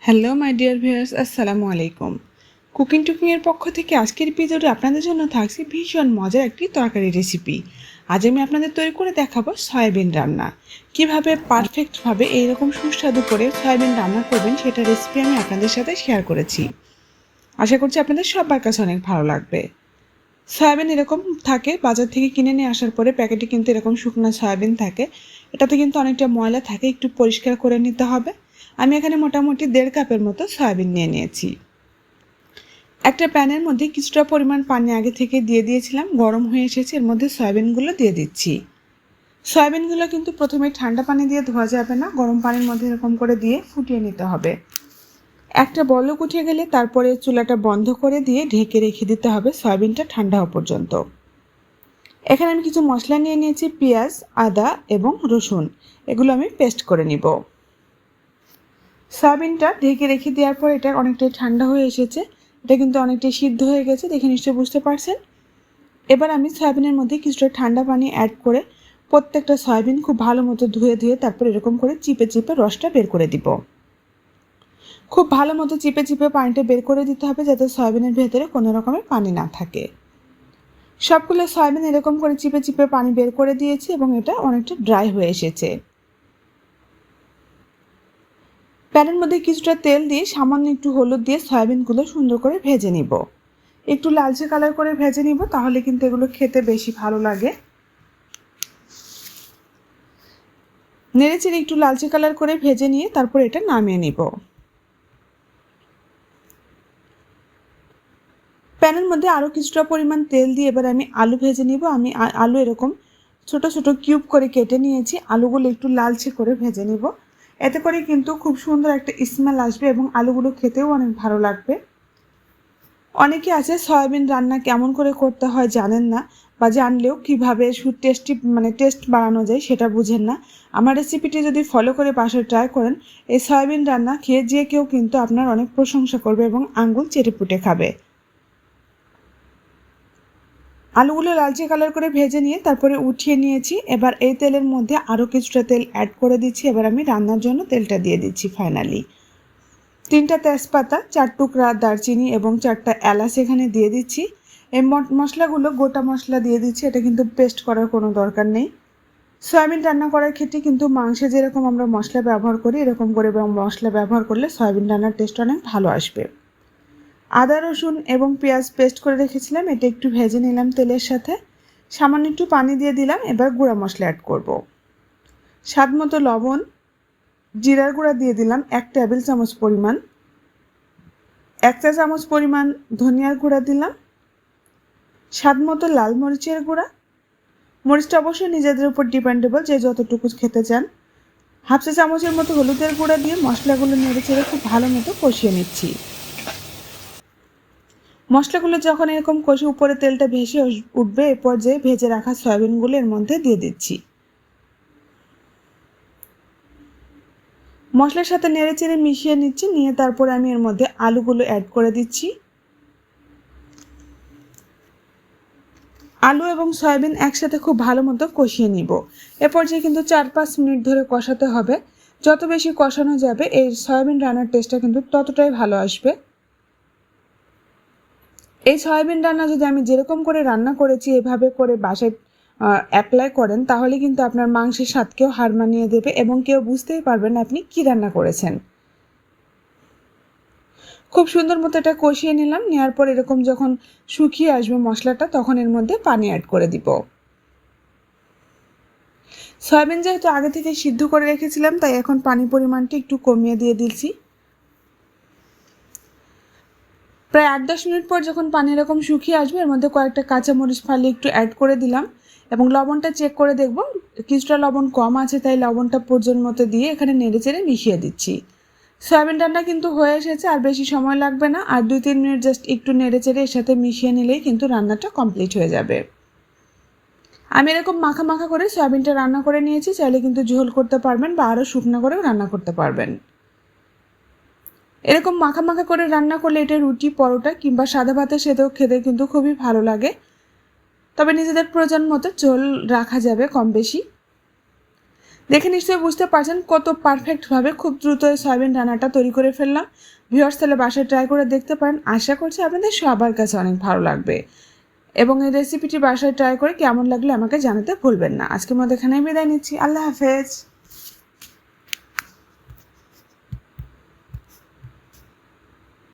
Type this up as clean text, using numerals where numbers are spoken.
Hello my dear viewers, আসসালামু আলাইকুম। কুকিংয়ের পক্ষ থেকে আজকের এপিসোডে আপনাদের জন্য থাকছে ভীষণ মজার একটি তরকারি রেসিপি। আজ আমি আপনাদের তৈরি করে দেখাবো সয়াবিন রান্না। কিভাবে পারফেক্টভাবে এইরকম সুস্বাদু করে সয়াবিন রান্না করবেন সেটা রেসিপি আমি আপনাদের সাথে শেয়ার করেছি। আশা করছি আপনাদের সবার কাছে অনেক ভালো লাগবে। সয়াবিন এরকম থাকে, বাজার থেকে কিনে নিয়ে আসার পরে প্যাকেটে কিন্তু এরকম শুকনো সয়াবিন থাকে। এটাতে কিন্তু অনেকটা ময়লা থাকে, একটু পরিষ্কার করে নিতে হবে। আমি এখানে মোটামুটি 1.5 কাপের মতো সয়াবিন নিয়ে নিয়েছি। একটা প্যানের মধ্যে কিছুটা পরিমাণ পানি আগে থেকে দিয়ে দিয়েছিলাম, গরম হয়ে এসেছে। এর মধ্যে সয়াবিনগুলো দিয়ে দিচ্ছি। সয়াবিনগুলো কিন্তু প্রথমে ঠান্ডা পানি দিয়ে ধোয়া যাবে না, গরম পানির মধ্যে এরকম করে দিয়ে ফুটিয়ে নিতে হবে। একটা বলক উঠে গেলে তারপরে চুলাটা বন্ধ করে দিয়ে ঢেকে রেখে দিতে হবে সয়াবিনটা ঠান্ডা হওয়া পর্যন্ত। এখানে আমি কিছু মশলা নিয়ে নিয়েছি, পেঁয়াজ, আদা এবং রসুন। এগুলো আমি পেস্ট করে নিব। সয়াবিনটা ঢেকে রেখে দেওয়ার পর এটা অনেকটাই ঠান্ডা হয়ে এসেছে। এটা কিন্তু অনেকটাই সিদ্ধ হয়ে গেছে, দেখে নিশ্চয়ই বুঝতে পারছেন। এবার আমি সয়াবিনের মধ্যে কিছুটা ঠান্ডা পানি অ্যাড করে প্রত্যেকটা সয়াবিন খুব ভালো মতো ধুয়ে তারপর এরকম করে চিপে রসটা বের করে দিব। খুব ভালো মতো চিপে পানিটা বের করে দিতে হবে, যাতে সয়াবিনের ভেতরে কোনো রকমের পানি না থাকে। সবগুলো সয়াবিন এরকম করে চিপে পানি বের করে দিয়েছি এবং এটা অনেকটা ড্রাই হয়ে এসেছে। প্যানের মধ্যে কিছুটা তেল দিয়ে সামান্য একটু হলুদ দিয়ে সয়াবিনগুলো সুন্দর করে ভেজে নিব। একটু লালচে কালার করে ভেজে নিব, তাহলে কিন্তু এগুলো খেতে বেশি ভালো লাগে। নেড়েচেড়ে একটু লালচে কালার করে ভেজে নিয়ে তারপর এটা নামিয়ে নিব। প্যানের মধ্যে আরও কিছুটা পরিমাণ তেল দিয়ে এবার আমি আলু ভেজে নিব। আমি আলু এরকম ছোট ছোট কিউব করে কেটে নিয়েছি। আলুগুলো একটু লালচে করে ভেজে নিব। এতে করে কিন্তু খুব সুন্দর একটা স্মেল আসবে এবং আলুগুলো খেতেও অনেক ভালো লাগবে। অনেকে আছে সয়াবিন রান্না কেমন করে করতে হয় জানেন না, বা জানলেও কীভাবে টেস্ট বাড়ানো যায় সেটা বুঝেন না। আমার রেসিপিটি যদি ফলো করে বাসায় ট্রাই করেন, এই সয়াবিন রান্না খেয়ে যে কেউ কিন্তু আপনার অনেক প্রশংসা করবে এবং আঙ্গুল চেটেপুটে খাবে। আলুগুলো লালচে কালার করে ভেজে নিয়ে তারপরে উঠিয়ে নিয়েছি। এবার এই তেলের মধ্যে আরও কিছুটা তেল অ্যাড করে দিচ্ছি। এবার আমি রান্নার জন্য তেলটা দিয়ে দিচ্ছি। ফাইনালি 3টা তেজপাতা, 4 টুকরা দারচিনি এবং 4টা এলাচ এখানে দিয়ে দিচ্ছি। এই মশলাগুলো গোটা মশলা দিয়ে দিচ্ছি, এটা কিন্তু পেস্ট করার কোনো দরকার নেই। সয়াবিন রান্না করার ক্ষেত্রে কিন্তু মাংসে যেরকম আমরা মশলা ব্যবহার করি, এরকম করে মশলা ব্যবহার করলে সয়াবিন রান্নার টেস্ট অনেক ভালো আসবে। আদা, রসুন এবং পেঁয়াজ পেস্ট করে রেখেছিলাম, এটা একটু ভেজে নিলাম তেলের সাথে। সামান্য একটু পানি দিয়ে দিলাম। এবার গুঁড়া মশলা অ্যাড করব। স্বাদ মতো লবণ, জিরার গুঁড়া দিয়ে দিলাম 1 টেবিল চামচ পরিমাণ, 1 চা চামচ পরিমাণ ধনিয়ার গুঁড়া দিলাম, স্বাদ মতো লাল মরিচের গুঁড়া। মরিচটা অবশ্যই নিজেদের উপর ডিপেন্ডেবল, যে যতটুকু খেতে চান। 1/2 চা চামচের মতো হলুদের গুঁড়া দিয়ে মশলাগুলো নেড়েচেড়ে খুব ভালো মতো কষিয়ে নিচ্ছি। মশলাগুলো যখন এরকম কষে উপরে তেলটা ভেসে উঠবে, এ পর্যায়ে ভেজে রাখা সয়াবিনগুলো এর মধ্যে দিয়ে দিচ্ছি। মশলার সাথে নেড়েচেড়ে মিশিয়ে নিচ্ছি, নিয়ে তারপরে আমি এর মধ্যে আলুগুলো অ্যাড করে দিচ্ছি। আলু এবং সয়াবিন একসাথে খুব ভালো মতো কষিয়ে নিব। এ পর্যায়ে কিন্তু 4-5 মিনিট ধরে কষাতে হবে। যত বেশি কষানো যাবে এই সয়াবিন রান্নার টেস্টটা কিন্তু ততটাই ভালো আসবে। এই সয়াবিন রান্না যদি আমি যেরকম করে রান্না করেছি এভাবে করে বাসায় অ্যাপ্লাই করেন, তাহলে কিন্তু আপনার মাংসের স্বাদকেও হার মানিয়ে দেবে এবং কেউ বুঝতেই পারবেন আপনি কি রান্না করেছেন। খুব সুন্দর মতো এটা কষিয়ে নিলাম। নেওয়ার পর এরকম যখন শুকিয়ে আসবে মশলাটা, তখন এর মধ্যে পানি অ্যাড করে দিব। সয়াবিন যেহেতু আগে থেকে সিদ্ধ করে রেখেছিলাম, তাই এখন পানি পরিমাণটা একটু কমিয়ে দিয়ে দিচ্ছি। প্রায় 8-10 মিনিট পর যখন পানি এরকম শুকিয়ে আসবে, এর মধ্যে কয়েকটা কাঁচামরিচ ফালিয়ে একটু অ্যাড করে দিলাম এবং লবণটা চেক করে দেখব। কিছুটা লবণ কম আছে, তাই লবণটা প্রয়োজন মতো দিয়ে এখানে নেড়েচেড়ে মিশিয়ে দিচ্ছি। সয়াবিন রান্না কিন্তু হয়ে এসেছে, আর বেশি সময় লাগবে না। আর 2-3 মিনিট জাস্ট একটু নেড়েচেড়ে এর সাথে মিশিয়ে নিলেই কিন্তু রান্নাটা কমপ্লিট হয়ে যাবে। আমি এরকম মাখা মাখা করে সয়াবিনটা রান্না করে নিয়েছি। চাইলে কিন্তু ঝোল করতে পারবেন বা আরও শুকনো করেও রান্না করতে পারবেন। এরকম মাখা মাখা করে রান্না করলে এটা রুটি, পরোটা কিংবা সাদা ভাতের সাথেও খেতে কিন্তু খুবই ভালো লাগে। তবে নিজেদের প্রয়োজন মতো ঝোল রাখা যাবে কম বেশি। দেখে নিশ্চয়ই বুঝতে পারছেন কত পারফেক্টভাবে খুব দ্রুত এই সয়াবিন রান্নাটা তৈরি করে ফেললাম। ভিউয়ার্স, তাহলে বাসায় ট্রাই করে দেখতে পারেন। আশা করছি আপনাদের সবার কাছে অনেক ভালো লাগবে এবং এই রেসিপিটি বাসায় ট্রাই করে কেমন লাগলো আমাকে জানাতে ভুলবেন না। আজকের মধ্যে এখানেই বিদায় নিচ্ছি। আল্লাহ হাফেজ।